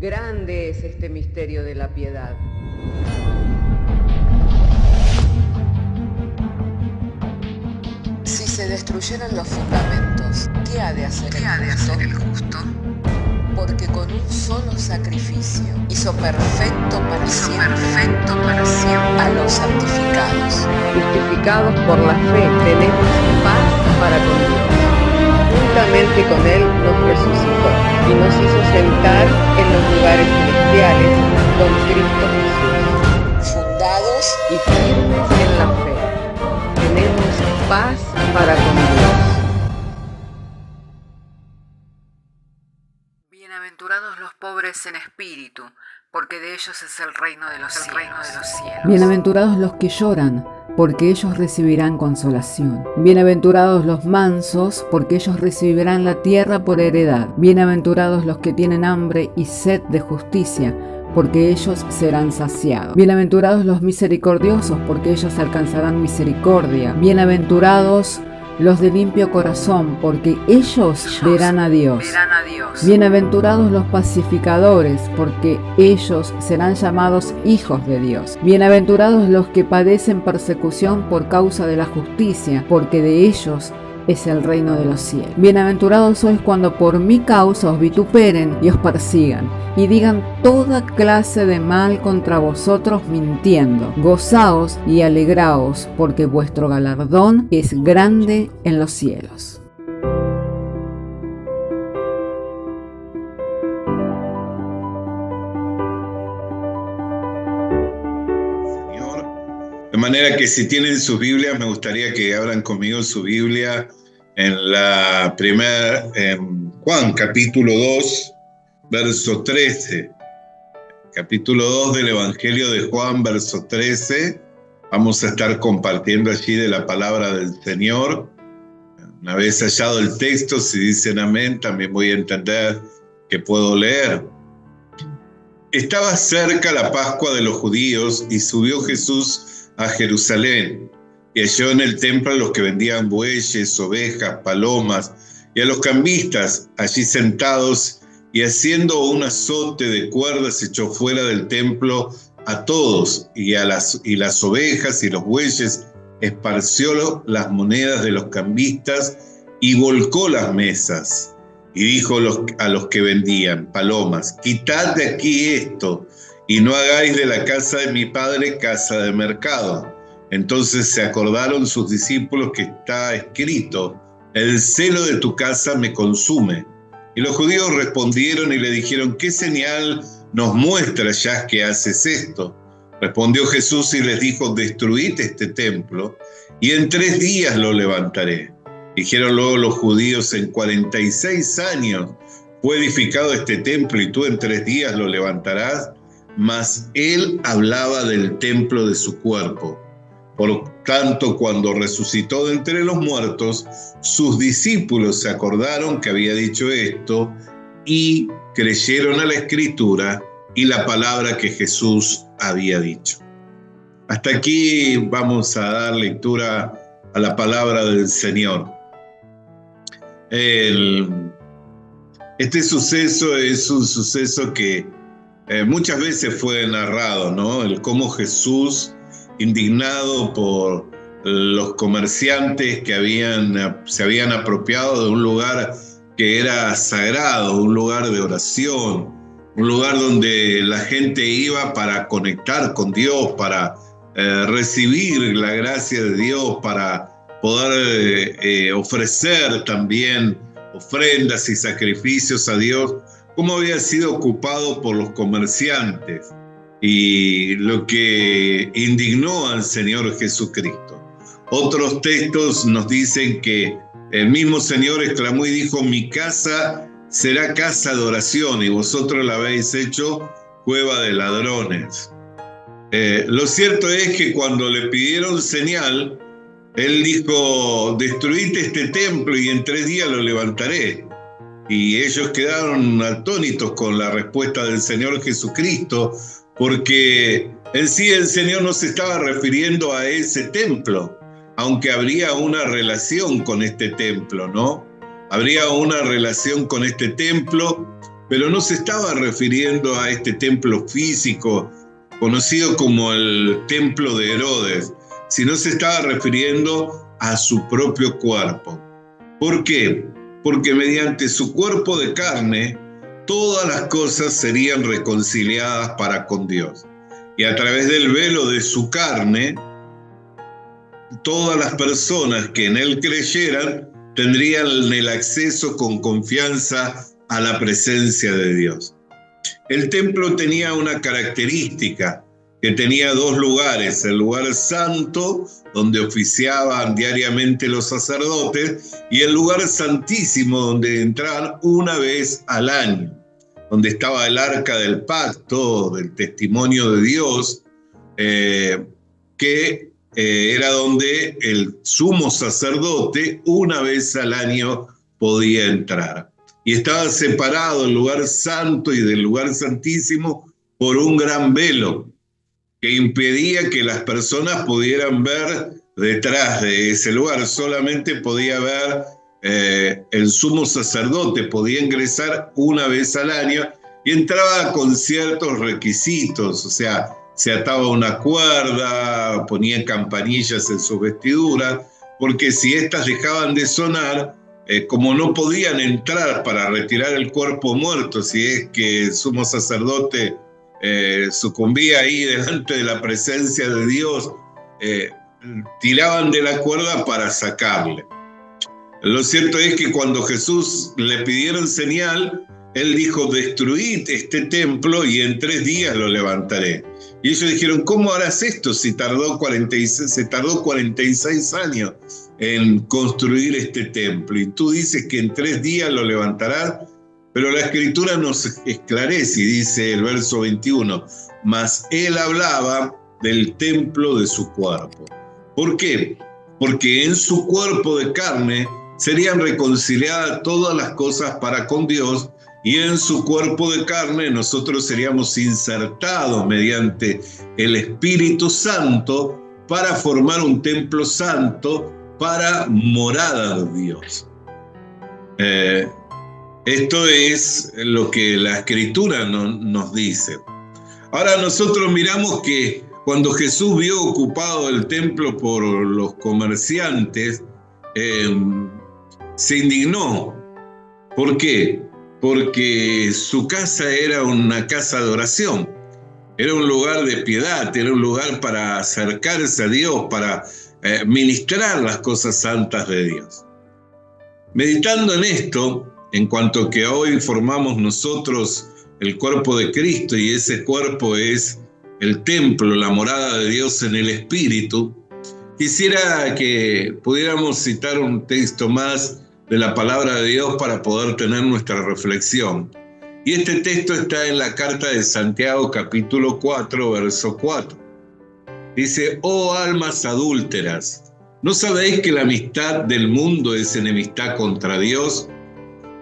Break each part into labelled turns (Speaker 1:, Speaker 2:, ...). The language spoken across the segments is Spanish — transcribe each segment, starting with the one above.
Speaker 1: Grande es este misterio de la piedad.
Speaker 2: Si se destruyeran los fundamentos, ¿qué ha de hacer el justo? Porque con un solo sacrificio hizo perfecto para siempre a los santificados.
Speaker 1: Justificados por la fe, tenemos paz para con Dios. Juntamente con Él nos resucitó y nos hizo sentar en los lugares celestiales con Cristo Jesús.
Speaker 2: Fundados
Speaker 1: Y firmes en la fe, tenemos paz para con Dios.
Speaker 2: Bienaventurados los pobres en espíritu, porque de ellos es el reino de los cielos.
Speaker 3: Bienaventurados los que lloran, porque ellos recibirán consolación. Bienaventurados los mansos, porque ellos recibirán la tierra por heredad. Bienaventurados los que tienen hambre y sed de justicia, porque ellos serán saciados. Bienaventurados los misericordiosos, porque ellos alcanzarán misericordia. Bienaventurados los de limpio corazón, porque ellos verán a Dios. Bienaventurados los pacificadores, porque ellos serán llamados hijos de Dios. Bienaventurados los que padecen persecución por causa de la justicia, porque de ellos es el reino de los cielos. Bienaventurados sois cuando por mi causa os vituperen y os persigan, y digan toda clase de mal contra vosotros mintiendo. Gozaos y alegraos, porque vuestro galardón es grande en los cielos.
Speaker 4: De manera que si tienen sus Biblias, me gustaría que abran conmigo su Biblia en la primera, Juan, capítulo 2, verso 13. Capítulo 2 del Evangelio de Juan, verso 13. Vamos a estar compartiendo allí de la palabra del Señor. Una vez hallado el texto, si dicen amén, también voy a entender que puedo leer. Estaba cerca la Pascua de los judíos y subió Jesús a Jerusalén, y halló en el templo a los que vendían bueyes, ovejas, palomas, y a los cambistas allí sentados, y haciendo un azote de cuerdas echó fuera del templo a todos, y las ovejas y los bueyes esparció las monedas de los cambistas, y volcó las mesas, y dijo a los que vendían palomas: quitad de aquí esto, y no hagáis de la casa de mi padre casa de mercado. Entonces se acordaron sus discípulos que está escrito: el celo de tu casa me consume. Y los judíos respondieron y le dijeron: ¿qué señal nos muestras ya que haces esto? Respondió Jesús y les dijo: destruid este templo, y en 3 días lo levantaré. Dijeron luego los judíos: en 46 años fue edificado este templo, y tú en 3 días lo levantarás. Mas él hablaba del templo de su cuerpo. Por tanto, cuando resucitó de entre los muertos, sus discípulos se acordaron que había dicho esto y creyeron a la Escritura y la palabra que Jesús había dicho. Hasta aquí vamos a dar lectura a la palabra del Señor. Este suceso es un suceso que muchas veces fue narrado, ¿no? El cómo Jesús, indignado por los comerciantes que se habían apropiado de un lugar que era sagrado, un lugar de oración, un lugar donde la gente iba para conectar con Dios, para recibir la gracia de Dios, para poder ofrecer también ofrendas y sacrificios a Dios, cómo había sido ocupado por los comerciantes, y lo que indignó al Señor Jesucristo. Otros textos nos dicen que el mismo Señor exclamó y dijo: mi casa será casa de oración, y vosotros la habéis hecho cueva de ladrones. Lo cierto es que cuando le pidieron señal, él dijo: destruid este templo y en 3 días lo levantaré. Y ellos quedaron atónitos con la respuesta del Señor Jesucristo, porque en sí el Señor no se estaba refiriendo a ese templo, aunque habría una relación con este templo, ¿no? Habría una relación con este templo, pero no se estaba refiriendo a este templo físico, conocido como el templo de Herodes, sino se estaba refiriendo a su propio cuerpo. ¿Por qué? Porque mediante su cuerpo de carne, todas las cosas serían reconciliadas para con Dios. Y a través del velo de su carne, todas las personas que en él creyeran tendrían el acceso con confianza a la presencia de Dios. El templo tenía una característica, que tenía dos lugares: el lugar santo, donde oficiaban diariamente los sacerdotes, y el lugar santísimo, donde entraban una vez al año, donde estaba el arca del pacto, del testimonio de Dios, que era donde el sumo sacerdote una vez al año podía entrar. Y estaba separado el lugar santo y del lugar santísimo por un gran velo que impedía que las personas pudieran ver detrás de ese lugar. Solamente podía ver el sumo sacerdote, podía ingresar una vez al año y entraba con ciertos requisitos, o sea, se ataba una cuerda, ponía campanillas en su vestidura, porque si éstas dejaban de sonar, como no podían entrar para retirar el cuerpo muerto, si es que el sumo sacerdote sucumbía ahí delante de la presencia de Dios, tiraban de la cuerda para sacarle. Lo cierto es que cuando Jesús le pidieron señal, él dijo: destruid este templo y en 3 días lo levantaré. Y ellos dijeron: ¿cómo harás esto si se tardó 46 años en construir este templo? Y tú dices que en 3 días lo levantarás. Pero la Escritura nos esclarece y dice el verso 21, mas él hablaba del templo de su cuerpo. ¿Por qué? Porque en su cuerpo de carne serían reconciliadas todas las cosas para con Dios, y en su cuerpo de carne nosotros seríamos insertados mediante el Espíritu Santo para formar un templo santo para morada de Dios. Esto es lo que la Escritura nos dice. Ahora nosotros miramos que cuando Jesús vio ocupado el templo por los comerciantes, se indignó. ¿Por qué? Porque su casa era una casa de oración, era un lugar de piedad, era un lugar para acercarse a Dios, para ministrar las cosas santas de Dios. Meditando en esto, en cuanto que hoy formamos nosotros el cuerpo de Cristo, y ese cuerpo es el templo, la morada de Dios en el Espíritu, quisiera que pudiéramos citar un texto más de la palabra de Dios para poder tener nuestra reflexión. Y este texto está en la carta de Santiago, capítulo 4, verso 4. Dice: oh almas adúlteras, ¿no sabéis que la amistad del mundo es enemistad contra Dios?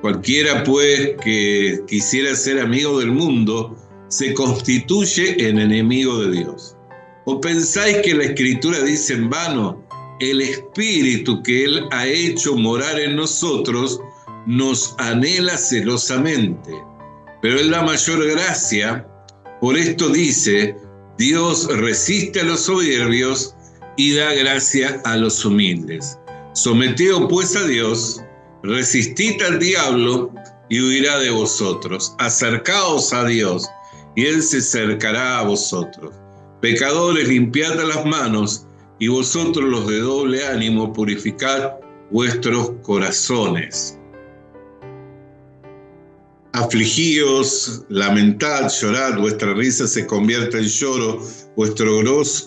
Speaker 4: Cualquiera, pues, que quisiera ser amigo del mundo, se constituye en enemigo de Dios. ¿O pensáis que la Escritura dice en vano: el Espíritu que Él ha hecho morar en nosotros nos anhela celosamente? Pero Él da mayor gracia. Por esto dice: Dios resiste a los soberbios y da gracia a los humildes. Someteos pues a Dios, resistid al diablo y huirá de vosotros. Acercaos a Dios y Él se acercará a vosotros. Pecadores, limpiad las manos, y vosotros los de doble ánimo, purificad vuestros corazones. Afligíos, lamentad, llorad, vuestra risa se convierta en lloro, vuestro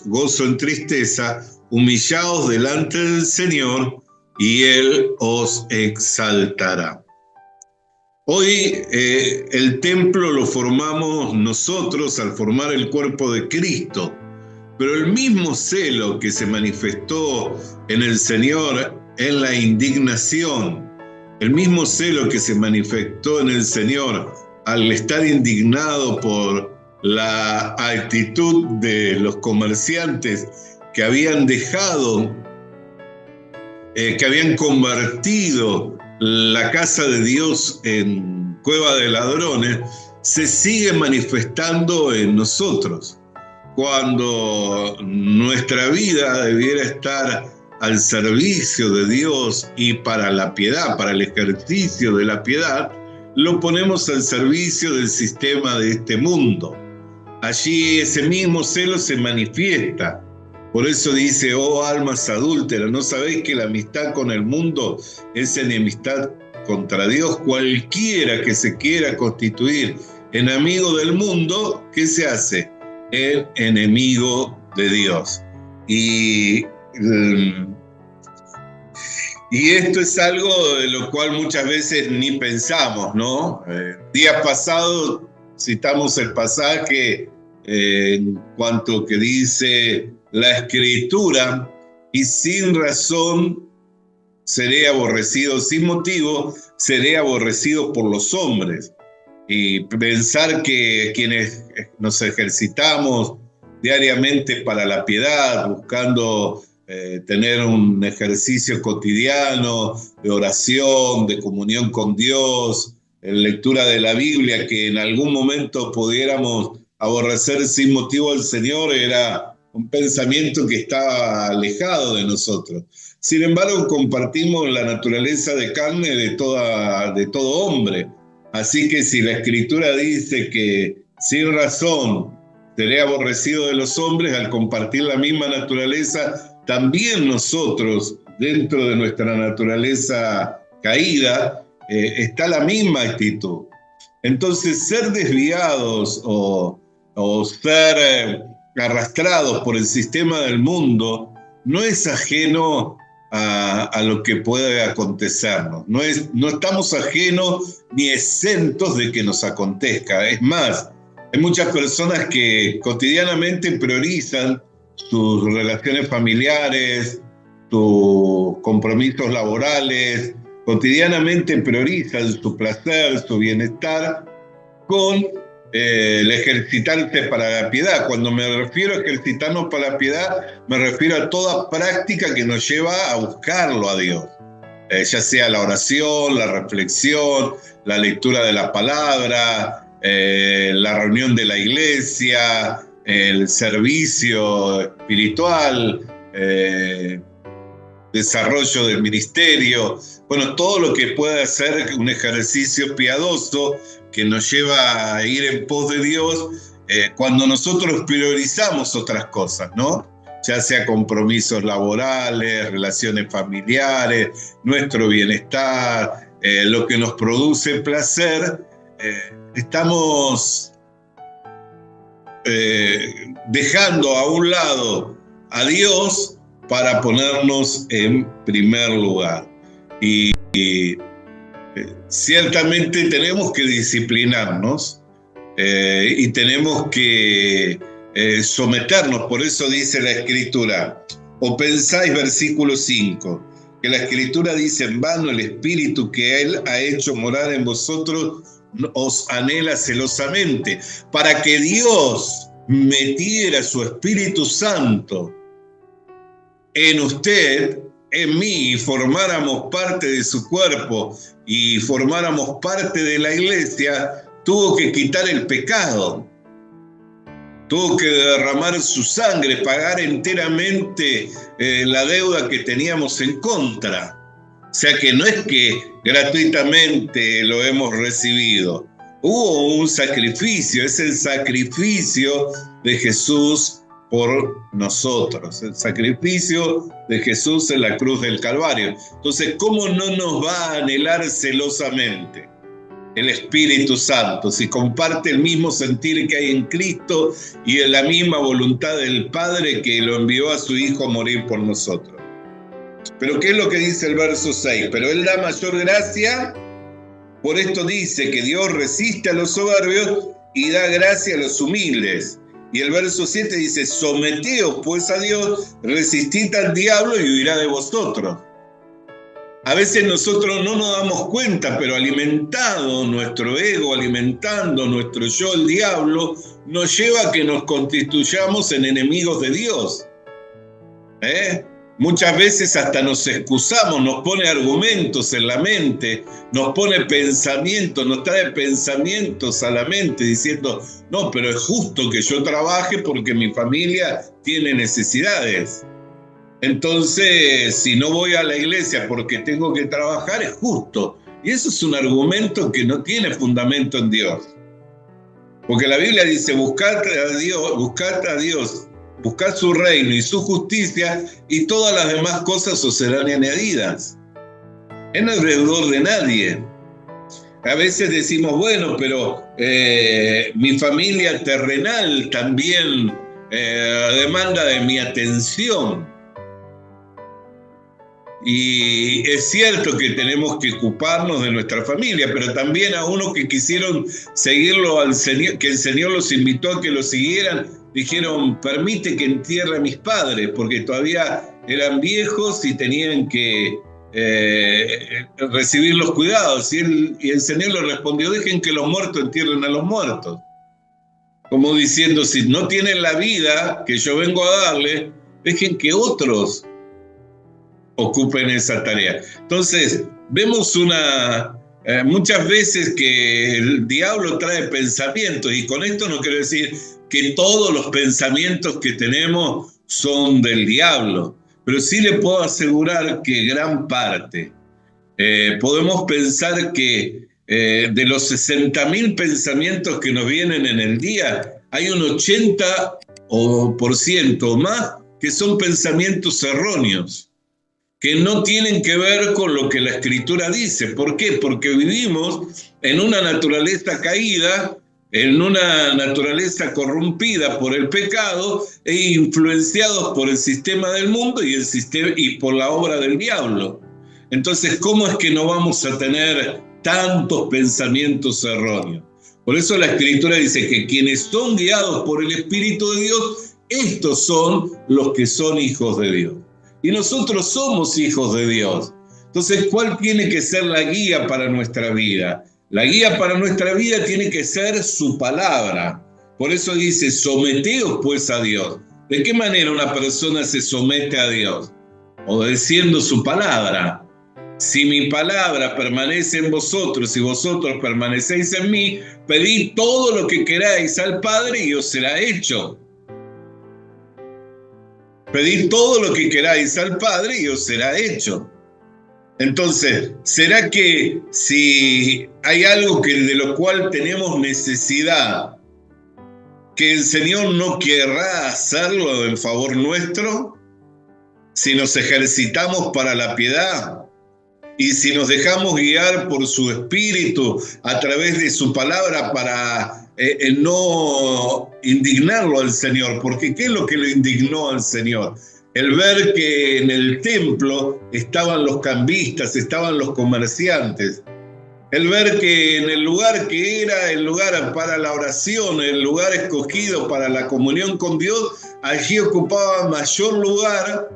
Speaker 4: gozo en tristeza. Humillaos delante del Señor, y Él os exaltará. Hoy el templo lo formamos nosotros al formar el cuerpo de Cristo, pero el mismo celo que se manifestó en el Señor en la indignación, el mismo celo que se manifestó en el Señor al estar indignado por la actitud de los comerciantes que habían dejado, que habían convertido la casa de Dios en cueva de ladrones, se sigue manifestando en nosotros. Cuando nuestra vida debiera estar al servicio de Dios y para la piedad, para el ejercicio de la piedad, lo ponemos al servicio del sistema de este mundo. Allí ese mismo celo se manifiesta. Por eso dice, oh almas adúlteras, ¿no sabéis que la amistad con el mundo es enemistad contra Dios? Cualquiera que se quiera constituir en amigo del mundo, ¿qué se hace? El enemigo de Dios. Y esto es algo de lo cual muchas veces ni pensamos, ¿no? Días pasados citamos el pasaje en cuanto que dice la Escritura, y sin razón seré aborrecido, sin motivo seré aborrecido por los hombres. Y pensar que quienes nos ejercitamos diariamente para la piedad, buscando tener un ejercicio cotidiano de oración, de comunión con Dios, en lectura de la Biblia, que en algún momento pudiéramos aborrecer sin motivo al Señor, era un pensamiento que estaba alejado de nosotros. Sin embargo, compartimos la naturaleza de carne de todo hombre. Así que si la Escritura dice que sin razón seré aborrecido de los hombres, al compartir la misma naturaleza, también nosotros, dentro de nuestra naturaleza caída, está la misma actitud. Entonces, ser desviados o ser arrastrados por el sistema del mundo no es ajeno a lo que puede acontecernos. No estamos ajenos ni exentos de que nos acontezca. Es más, hay muchas personas que cotidianamente priorizan sus relaciones familiares, sus compromisos laborales, cotidianamente priorizan su placer, su bienestar con el ejercitarse para la piedad. Cuando me refiero a ejercitarnos para la piedad, me refiero a toda práctica que nos lleva a buscarlo a Dios. Ya sea la oración, la reflexión, la lectura de la palabra, la reunión de la iglesia, el servicio espiritual, desarrollo del ministerio, bueno, todo lo que pueda ser un ejercicio piadoso que nos lleva a ir en pos de Dios cuando nosotros priorizamos otras cosas, ¿no? Ya sea compromisos laborales, relaciones familiares, nuestro bienestar, lo que nos produce placer, estamos dejando a un lado a Dios para ponernos en primer lugar. Y ciertamente tenemos que disciplinarnos y tenemos que someternos. Por eso dice la Escritura, o pensáis, versículo 5, que la Escritura dice, en vano el Espíritu que Él ha hecho morar en vosotros os anhela celosamente, para que Dios metiera su Espíritu Santo en usted, en mí, y formáramos parte de su cuerpo y formáramos parte de la iglesia, tuvo que quitar el pecado, tuvo que derramar su sangre, pagar enteramente la deuda que teníamos en contra. O sea que no es que gratuitamente lo hemos recibido. Hubo un sacrificio, es el sacrificio de Jesús por nosotros, el sacrificio de Jesús en la cruz del Calvario. Entonces, ¿cómo no nos va a anhelar celosamente el Espíritu Santo si comparte el mismo sentir que hay en Cristo y en la misma voluntad del Padre que lo envió a su Hijo a morir por nosotros? Pero ¿qué es lo que dice el verso 6? Pero Él da mayor gracia, por esto dice que Dios resiste a los soberbios y da gracia a los humildes. Y el verso 7 dice, someteos pues a Dios, resistid al diablo y huirá de vosotros. A veces nosotros no nos damos cuenta, pero alimentado nuestro ego, alimentando nuestro yo, el diablo, nos lleva a que nos constituyamos en enemigos de Dios. Muchas veces hasta nos excusamos, nos pone argumentos en la mente, nos pone pensamientos, nos trae pensamientos a la mente diciendo, no, pero es justo que yo trabaje porque mi familia tiene necesidades. Entonces, si no voy a la iglesia porque tengo que trabajar, es justo. Y eso es un argumento que no tiene fundamento en Dios. Porque la Biblia dice, buscad a Dios, buscad su reino y su justicia, y todas las demás cosas os serán añadidas. Él no es deudor de nadie. A veces decimos, bueno, pero mi familia terrenal también demanda de mi atención. Y es cierto que tenemos que ocuparnos de nuestra familia, pero también a unos que quisieron seguirlo al Señor, que el Señor los invitó a que lo siguieran, dijeron, permite que entierre a mis padres, porque todavía eran viejos y tenían que recibir los cuidados. Y el Señor le respondió, dejen que los muertos entierren a los muertos. Como diciendo, si no tienen la vida que yo vengo a darle, dejen que otros ocupen esa tarea. Entonces, vemos muchas veces que el diablo trae pensamientos, y con esto no quiero decir que todos los pensamientos que tenemos son del diablo, pero sí le puedo asegurar que gran parte. Podemos pensar que de los 60.000 pensamientos que nos vienen en el día, hay un 80% o más que son pensamientos erróneos, que no tienen que ver con lo que la Escritura dice. ¿Por qué? Porque vivimos en una naturaleza caída, en una naturaleza corrompida por el pecado e influenciados por el sistema del mundo y por la obra del diablo. Entonces, ¿cómo es que no vamos a tener tantos pensamientos erróneos? Por eso la Escritura dice que quienes son guiados por el Espíritu de Dios, estos son los que son hijos de Dios. Y nosotros somos hijos de Dios. Entonces, ¿cuál tiene que ser la guía para nuestra vida? La guía para nuestra vida tiene que ser su palabra. Por eso dice, someteos pues a Dios. ¿De qué manera una persona se somete a Dios? Obedeciendo su palabra. Si mi palabra permanece en vosotros y vosotros permanecéis en mí, pedid todo lo que queráis al Padre y os será hecho. Pedid todo lo que queráis al Padre y os será hecho. Entonces, ¿será que si hay algo de lo cual tenemos necesidad, que el Señor no querrá hacerlo en favor nuestro? Si nos ejercitamos para la piedad y si nos dejamos guiar por su Espíritu a través de su palabra para no indignarlo al Señor, porque ¿qué es lo que lo indignó al Señor? El ver que en el templo estaban los cambistas, estaban los comerciantes, el ver que en el lugar que era el lugar para la oración, el lugar escogido para la comunión con Dios, allí ocupaban mayor lugar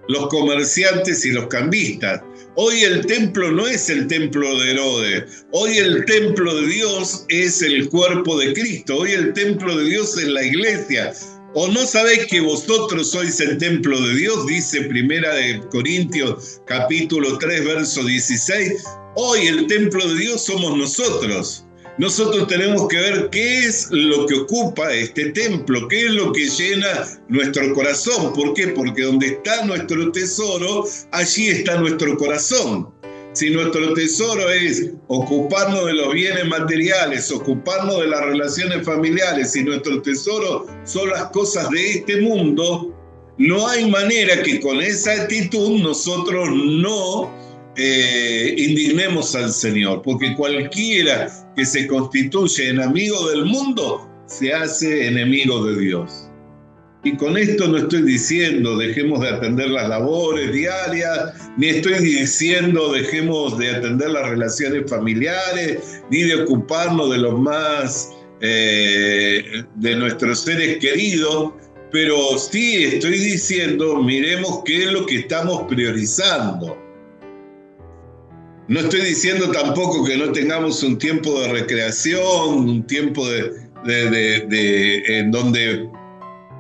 Speaker 4: los comerciantes y los cambistas. Hoy el templo no es el templo de Herodes. Hoy el templo de Dios es el cuerpo de Cristo. Hoy el templo de Dios es la iglesia. ¿O no sabéis que vosotros sois el templo de Dios? Dice Primera de Corintios capítulo 3, verso 16. Hoy el templo de Dios somos nosotros. Nosotros tenemos que ver qué es lo que ocupa este templo, qué es lo que llena nuestro corazón. ¿Por qué? Porque donde está nuestro tesoro, allí está nuestro corazón. Si nuestro tesoro es ocuparnos de los bienes materiales, ocuparnos de las relaciones familiares, si nuestro tesoro son las cosas de este mundo, no hay manera que con esa actitud nosotros no indignemos al Señor, porque cualquiera que se constituye enemigo del mundo se hace enemigo de Dios. Y con esto no estoy diciendo dejemos de atender las labores diarias, ni estoy diciendo dejemos de atender las relaciones familiares, ni de ocuparnos de los más de nuestros seres queridos, pero sí estoy diciendo miremos qué es lo que estamos priorizando. No estoy diciendo tampoco que no tengamos un tiempo de recreación, un tiempo en donde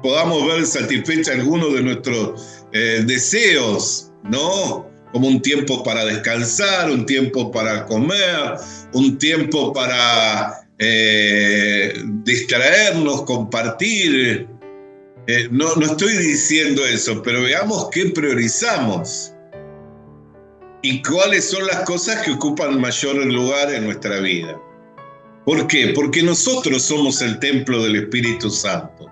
Speaker 4: podamos ver satisfecha algunos de nuestros deseos, ¿no? Como un tiempo para descansar, un tiempo para comer, un tiempo para distraernos, compartir. No estoy diciendo eso, pero veamos qué priorizamos y cuáles son las cosas que ocupan mayor lugar en nuestra vida. ¿Por qué? Porque nosotros somos el templo del Espíritu Santo.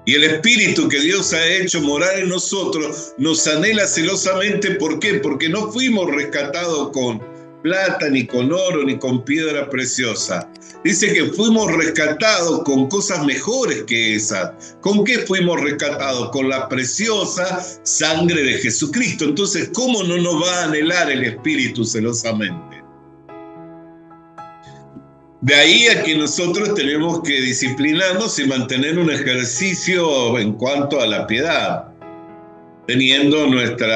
Speaker 4: Y el Espíritu que Dios ha hecho morar en nosotros nos anhela celosamente. ¿Por qué? Porque no fuimos rescatados con plata, ni con oro, ni con piedra preciosa. Dice que fuimos rescatados con cosas mejores que esas. ¿Con qué fuimos rescatados? Con la preciosa sangre de Jesucristo. Entonces, ¿cómo no nos va a anhelar el Espíritu celosamente? De ahí a que nosotros tenemos que disciplinarnos y mantener un ejercicio en cuanto a la piedad, teniendo nuestro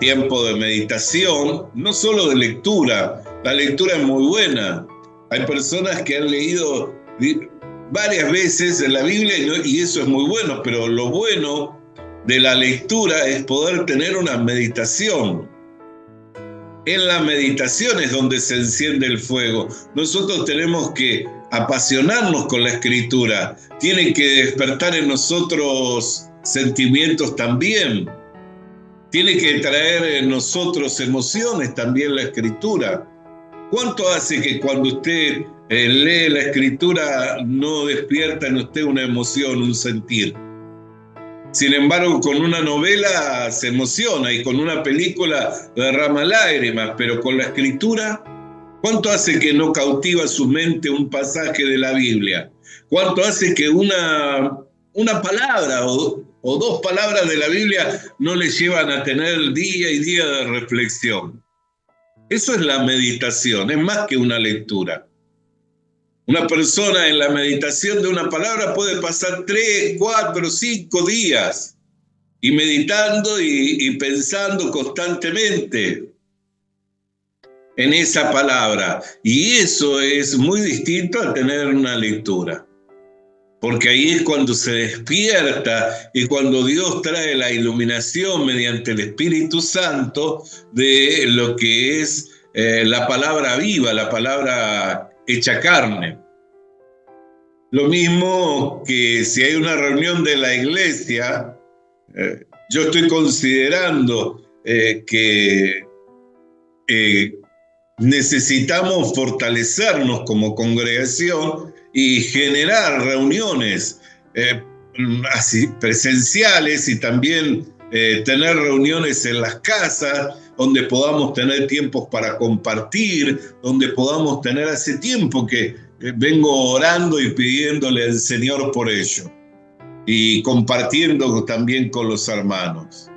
Speaker 4: tiempo de meditación, no solo de lectura. La lectura es muy buena. Hay personas que han leído varias veces en la Biblia y eso es muy bueno, pero lo bueno de la lectura es poder tener una meditación. En la meditación es donde se enciende el fuego. Nosotros tenemos que apasionarnos con la Escritura. Tiene que despertar en nosotros sentimientos también. Tiene que traer en nosotros emociones también la Escritura. ¿Cuánto hace que cuando usted lee la Escritura no despierta en usted una emoción, un sentir? Sin embargo, con una novela se emociona y con una película derrama lágrimas, pero con la Escritura, ¿cuánto hace que no cautiva su mente un pasaje de la Biblia? ¿Cuánto hace que una palabra o dos palabras de la Biblia no le llevan a tener día y día de reflexión? Eso es la meditación, es más que una lectura. Una persona en la meditación de una palabra puede pasar 3, 4, 5 días y meditando y pensando constantemente en esa palabra. Y eso es muy distinto a tener una lectura. Porque ahí es cuando se despierta y cuando Dios trae la iluminación mediante el Espíritu Santo de lo que es la palabra viva, la palabra hecha carne. Lo mismo que si hay una reunión de la iglesia, yo estoy considerando que necesitamos fortalecernos como congregación y generar reuniones así presenciales y también tener reuniones en las casas donde podamos tener tiempos para compartir, donde podamos tener hace tiempo que vengo orando y pidiéndole al Señor por ello y compartiendo también con los hermanos.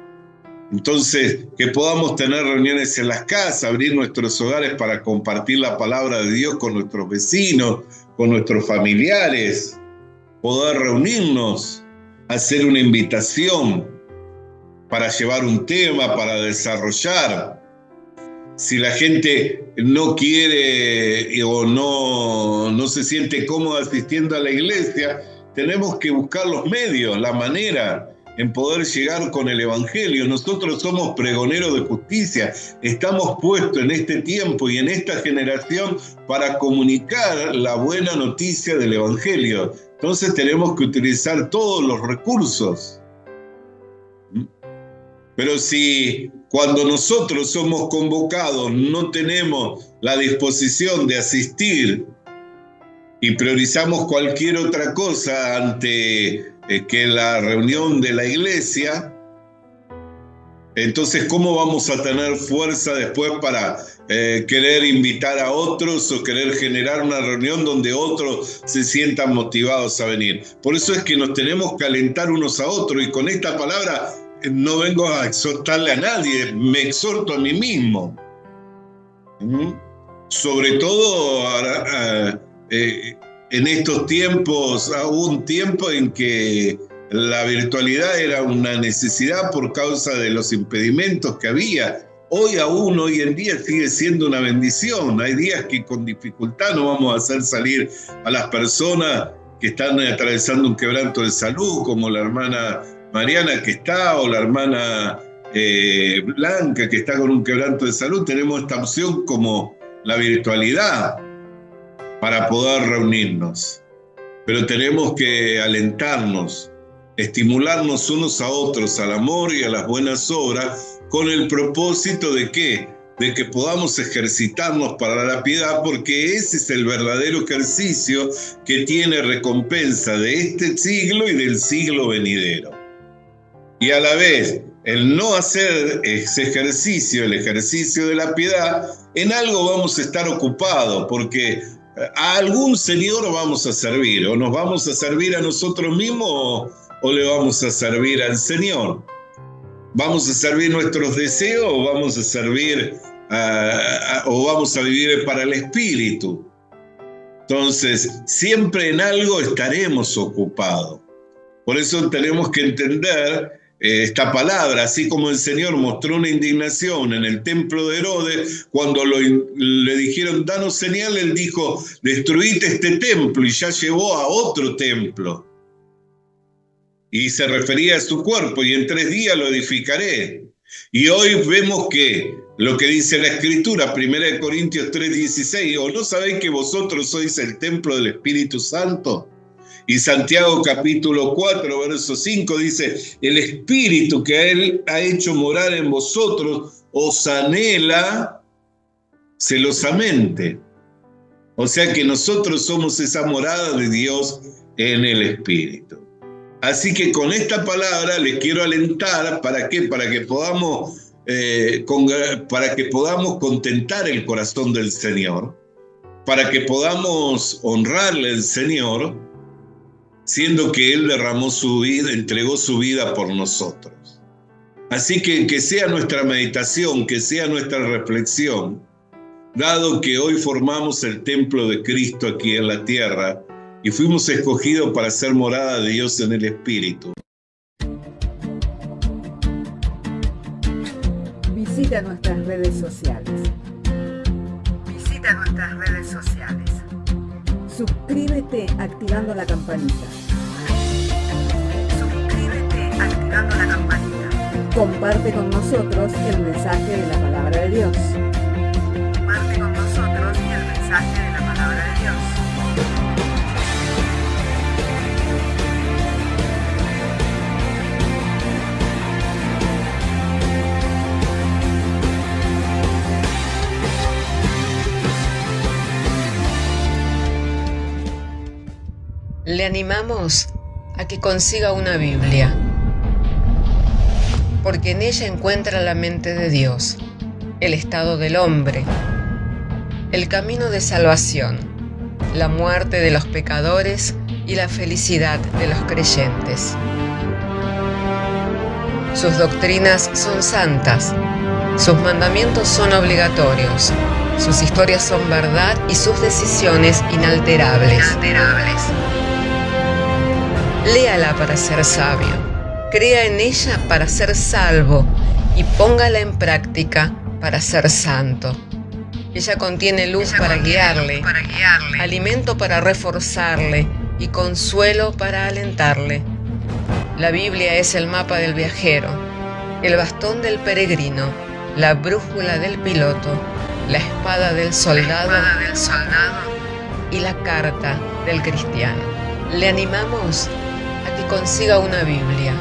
Speaker 4: Entonces, que podamos tener reuniones en las casas, abrir nuestros hogares para compartir la palabra de Dios con nuestros vecinos, con nuestros familiares, poder reunirnos, hacer una invitación para llevar un tema, para desarrollar. Si la gente no quiere o no se siente cómoda asistiendo a la iglesia, tenemos que buscar los medios, la manera en poder llegar con el Evangelio. Nosotros somos pregoneros de justicia, estamos puestos en este tiempo y en esta generación para comunicar la buena noticia del Evangelio. Entonces tenemos que utilizar todos los recursos. Pero si cuando nosotros somos convocados no tenemos la disposición de asistir y priorizamos cualquier otra cosa ante que la reunión de la iglesia, entonces ¿cómo vamos a tener fuerza después para querer invitar a otros o querer generar una reunión donde otros se sientan motivados a venir? Por eso es que nos tenemos que alentar unos a otros, y con esta palabra no vengo a exhortarle a nadie, me exhorto a mí mismo. Sobre todo en estos tiempos, hubo un tiempo en que la virtualidad era una necesidad por causa de los impedimentos que había. Hoy en día sigue siendo una bendición. Hay días que con dificultad no vamos a hacer salir a las personas que están atravesando un quebranto de salud, como la hermana Mariana que está, o la hermana Blanca que está con un quebranto de salud, tenemos esta opción como la virtualidad para poder reunirnos. Pero tenemos que alentarnos, estimularnos unos a otros al amor y a las buenas obras, con el propósito ¿de qué? De que podamos ejercitarnos para la piedad, porque ese es el verdadero ejercicio que tiene recompensa de este siglo y del siglo venidero. Y a la vez, el no hacer ese ejercicio, el ejercicio de la piedad, en algo vamos a estar ocupados, porque a algún Señor vamos a servir, o nos vamos a servir a nosotros mismos, o le vamos a servir al Señor. ¿Vamos a servir nuestros deseos o vamos a servir o vamos a vivir para el Espíritu? Entonces, siempre en algo estaremos ocupados. Por eso tenemos que entender esta palabra, así como el Señor mostró una indignación en el templo de Herodes, cuando le dijeron, danos señal, él dijo, destruid este templo, y ya llevó a otro templo. Y se refería a su cuerpo, y en 3 días lo edificaré. Y hoy vemos que lo que dice la Escritura, 1 Corintios 3:16, ¿o no sabéis que vosotros sois el templo del Espíritu Santo? Y Santiago capítulo 4, verso 5 dice, el Espíritu que Él ha hecho morar en vosotros os anhela celosamente. O sea que nosotros somos esa morada de Dios en el Espíritu. Así que con esta palabra les quiero alentar, ¿para qué? Para que podamos contentar el corazón del Señor, para que podamos honrarle al Señor, siendo que Él derramó su vida, entregó su vida por nosotros. Así que sea nuestra meditación, que sea nuestra reflexión, dado que hoy formamos el templo de Cristo aquí en la tierra, y fuimos escogidos para ser morada de Dios en el Espíritu.
Speaker 3: Visita nuestras redes sociales. Suscríbete activando la campanita. Comparte con nosotros el mensaje de la palabra de Dios.
Speaker 2: Le animamos a que consiga una Biblia, porque en ella encuentra la mente de Dios, el estado del hombre, el camino de salvación, la muerte de los pecadores y la felicidad de los creyentes. Sus doctrinas son santas, sus mandamientos son obligatorios, sus historias son verdad y sus decisiones inalterables. Léala para ser sabio, crea en ella para ser salvo y póngala en práctica para ser santo. Ella contiene luz para guiarle, alimento para reforzarle y consuelo para alentarle. La Biblia es el mapa del viajero, el bastón del peregrino, la brújula del piloto, la espada del soldado y la carta del cristiano. Le animamos a que consiga una Biblia,